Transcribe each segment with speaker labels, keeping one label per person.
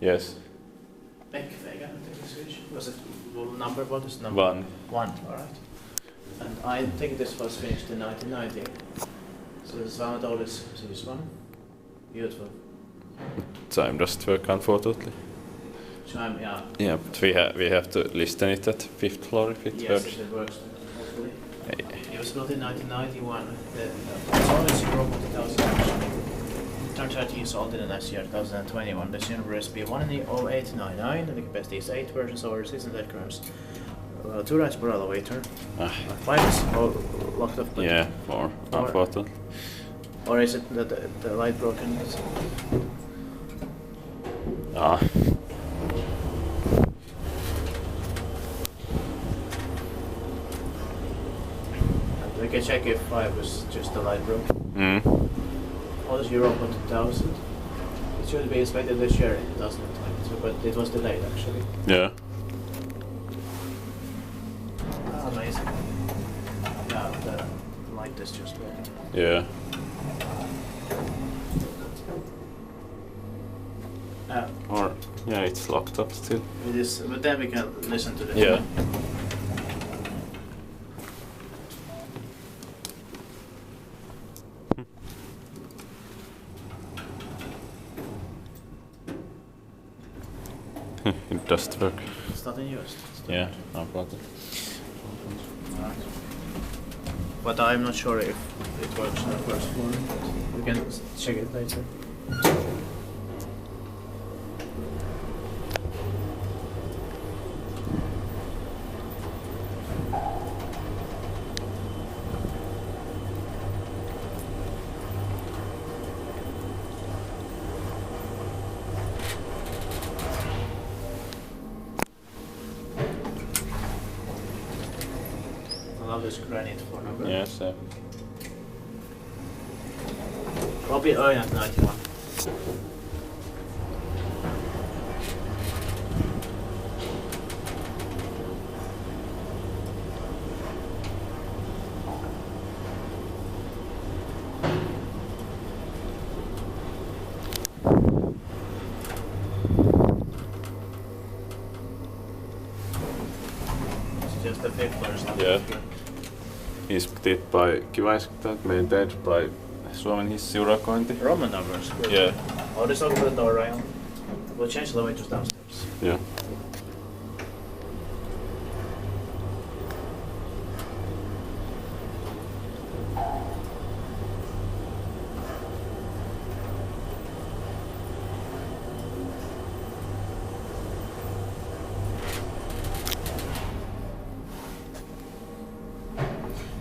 Speaker 1: Yes.
Speaker 2: Beckvägen, I think it's Swedish. Was it number? What is number?
Speaker 1: 1.
Speaker 2: 1, alright. And I think this was finished in 1990. So this Valmet Otis series 1. Beautiful.
Speaker 1: Time doesn't work, unfortunately.
Speaker 2: Chime, yeah.
Speaker 1: Yeah, but we have to listen it at 5th floor if it
Speaker 2: yes,
Speaker 1: works.
Speaker 2: Yes, it works, hopefully.
Speaker 1: Hey.
Speaker 2: It was built in 1991. It's always Europe 2000 actually. It turned 30 years old in the next year, 2021. The universe B1NE0899, and the capacity is 8 versions over 600 grams. 2 rides per elevator. 5 is all locked up.
Speaker 1: Yeah, more unfortunately.
Speaker 2: Or is it that the light broken?
Speaker 1: Ah.
Speaker 2: We can check if 5 was just the light broken. All is Europe 2000. It should be inspected this year in 2022, but it was delayed actually.
Speaker 1: Yeah.
Speaker 2: Amazing. Yeah, the light is just broken.
Speaker 1: Yeah. Or, yeah, it's locked up still.
Speaker 2: It is, but then we can listen to this.
Speaker 1: Yeah. It doesn't work.
Speaker 2: It's not in use.
Speaker 1: Yeah, unfortunately.
Speaker 2: Right. But I'm not sure if it works on the first floor. We can check it later. I love this granite phone number.
Speaker 1: Yes.
Speaker 2: Probably early at 91. It's just the paper, not
Speaker 1: Yeah. Inspected by Kivaiskutat, maintained by Suomen hissiurakointi.
Speaker 2: Roman numbers.
Speaker 1: Yeah.
Speaker 2: Oh, this open the door rail. We'll change the elevators downstairs.
Speaker 1: Yeah.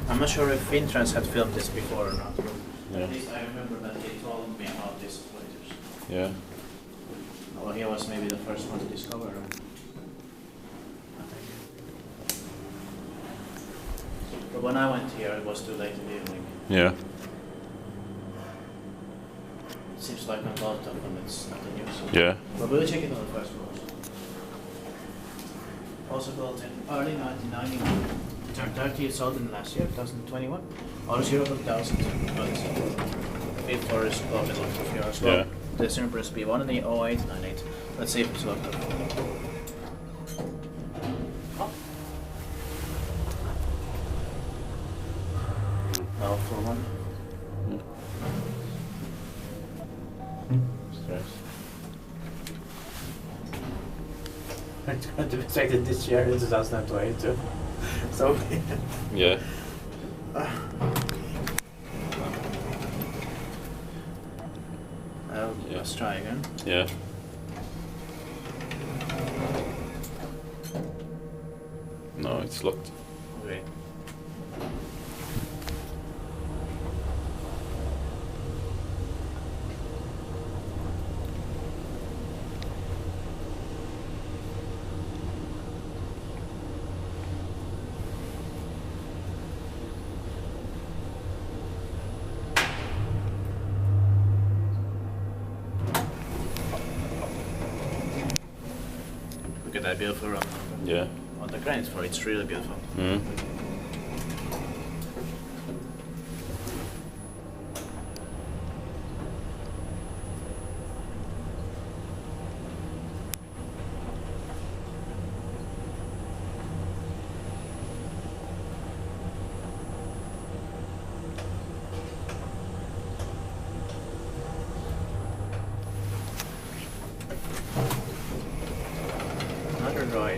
Speaker 2: I'm not sure if Fintrans had filmed this before or not.
Speaker 1: Yeah.
Speaker 2: At least I remember that he told me about these elevators.
Speaker 1: Yeah.
Speaker 2: Well, he was maybe the first one to discover them. I think. But when I went here, it was too late in the evening.
Speaker 1: Yeah.
Speaker 2: It seems like a lot of them, it's not in use.
Speaker 1: Yeah.
Speaker 2: But we'll check it on the first floor. Also built in early 1991. Turned 30 years old in the last year, 2021. All 0,000. But fifth floor is probably locked up here as well.
Speaker 1: Yeah.
Speaker 2: The number is B1NE0898. Let's see if it's locked up. Oh, floor 1.
Speaker 1: Stress.
Speaker 2: It's going to be inspected this year in 2022. So,
Speaker 1: Yeah.
Speaker 2: let's try again.
Speaker 1: Yeah. No, it's locked.
Speaker 2: Okay. Look at that beautiful room.
Speaker 1: Yeah.
Speaker 2: On the granite floor, it's really beautiful.
Speaker 1: Mm.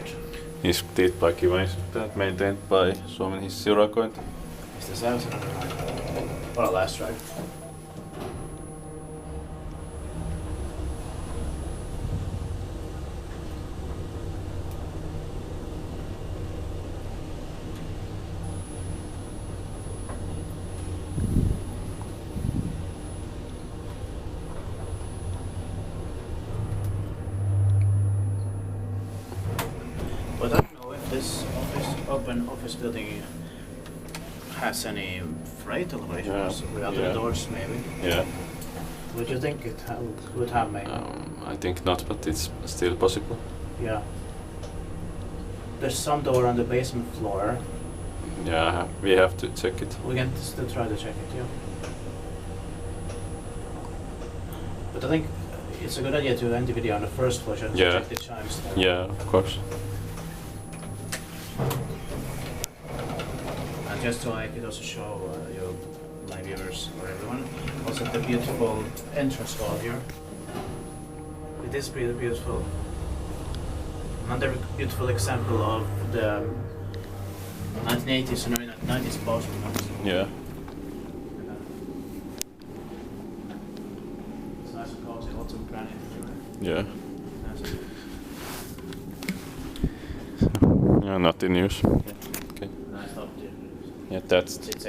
Speaker 2: great.
Speaker 1: Inspected by Kiva Inspected, maintained by Suomen hissiurakointi.
Speaker 2: Is this out another line? Or a last drive? But I don't know if this open office building has any freight elevators without the doors, maybe.
Speaker 1: Yeah.
Speaker 2: Would you think it would have maybe?
Speaker 1: I think not, but it's still possible.
Speaker 2: Yeah. There's some door on the basement floor.
Speaker 1: Yeah, we have to check it.
Speaker 2: We can still try to check it, yeah. But I think it's a good idea to end the video on the first floor, just to check the chimes there.
Speaker 1: Yeah, of course.
Speaker 2: And just so I could also show you, my viewers, or everyone, also the beautiful entrance hall here. It is pretty beautiful. Another beautiful example of the 1980s and early 1990s Boston.
Speaker 1: Yeah.
Speaker 2: It's nice and cozy, lots of granite everywhere.
Speaker 1: Yeah.
Speaker 2: Nice.
Speaker 1: Yeah, not in use.
Speaker 2: Yeah.
Speaker 1: Okay.
Speaker 2: Nice up there.
Speaker 1: Yeah, that's
Speaker 2: It's